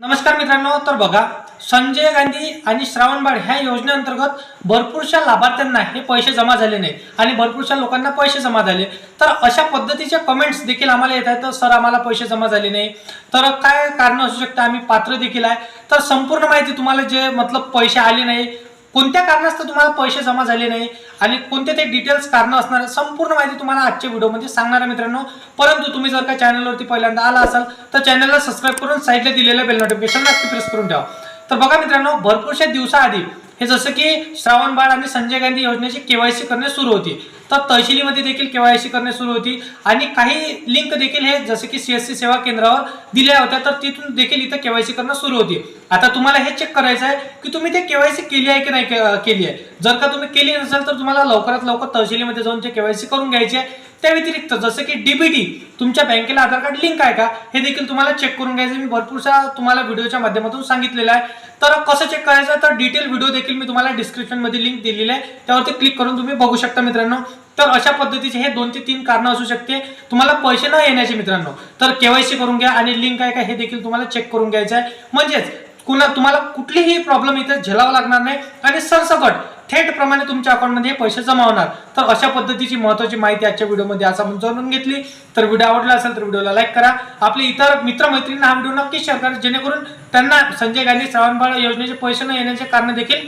नमस्कार मित्रांनो, तर बघा संजय गांधी आणि श्रावणबाळ ह्या योजनेअंतर्गत भरपूरशा लाभार्थ्यांना हे पैसे जमा झाले नाही आणि भरपूरशा लोकांना पैसे जमा झाले। तर अशा पद्धतीचे कमेंट्स देखील आम्हाला येत आहेत, सर आम्हाला पैसे जमा झाले नाही, तर काय कारण असू शकते, आम्ही पात्र देखील आहे। तर संपूर्ण माहिती तुम्हाला जे मतलब पैसे आले नाही, कोणत्या कारणास्तव तुम्हाला पैसे जमा झाले नाही आणि कोणते ते डिटेल्स कारण असणार, संपूर्ण माहिती तुम्हाला आजच्या व्हिडिओमध्ये सांगणार आहे मित्रांनो। परंतु तुम्ही जर का चॅनलवरती पहिल्यांदा आला असाल तर चॅनलला सबस्क्राइब करून साइडला दिलेलं बेल नोटिफिकेशन नक्की प्रेस करून ठेवा। तर बघा मित्रांनो, भरपूरशा दिवसाआधी हे जसं की श्रावणबाळ आणि संजय गांधी योजनेची केवायसी करणे सुरू होती, तर तहसीलीमध्ये देखील केवायसी करणे सुरू होती आणि काही लिंक देखील हे जसे की सीएससी सेवा केंद्रावर दिल्या होत्या, तर तिथून देखील इथे केवायसी करणं सुरू होती। आता तुम्हाला हे चेक करायचं आहे की तुम्ही ते केवायसी केली आहे की नाही केली आहे। जर का तुम्ही केली नसेल तर तुम्हाला लवकरात लवकर तहसीलीमध्ये जाऊन ते केवायसी करून घ्यायची आहे। त्या व्यतिरिक्त जसं की डीबीटी तुमच्या बँकेला आधार कार्ड लिंक आहे का हे देखील तुम्हाला चेक करून घ्यायचं। मी भरपूरसा तुम्हाला व्हिडिओच्या माध्यमातून सांगितलेलं आहे, तर कसं चेक करायचं तर डिटेल व्हिडिओ देखील मी तुम्हाला डिस्क्रिप्शन मध्ये लिंक दिलेली आहे, त्यावरती क्लिक करून तुम्ही बघू शकता मित्रांनो। तर अशा पद्धतीचे हे 2 ते 3 कारण असू शकते तुम्हाला पैसे न येण्याचे मित्रांनो। तर केवायसी करून घ्या आणि लिंक आहे का हे देखील तुम्हाला चेक करून घ्यायचं आहे, म्हणजेच तुम्हाला कुठलीही प्रॉब्लेम इथे झेलावा लागणार नाही आणि सरसकट थेट प्रमाणे तुमच्या अकाउंटमध्ये हे पैसे जमा होणार। तर अशा पद्धतीची महत्त्वाची माहिती आजच्या व्हिडिओमध्ये आज आपण जाणून घेतली। तर व्हिडिओ आवडला असेल तर व्हिडिओला लाईक करा, आपले इतर मित्रमैत्रिणींना हा व्हिडिओ नक्की शेअर करा, जेणेकरून त्यांना संजय गांधी श्रावणबाळ योजनेचे पैसे न येण्याचे कारण देखील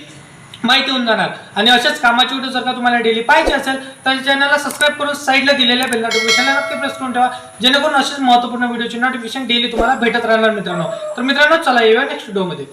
माहिती होऊन जाणार। आणि अशाच कामाचे व्हिडिओ जर का तुम्हाला डेली पाहिजे असेल तर चॅनलला सबस्क्राइब करून साइडला दिलेल्या बेल नोटिफिकेशनला नक्की प्रेस करून ठेवा, जेणेकरून अशाच महत्त्वपूर्ण व्हिडिओची नोटिफिकेशन डेली तुम्हाला भेटत राहणार मित्रांनो। तर मित्रांनो, चला येऊया नेक्स्ट व्हिडिओमध्ये।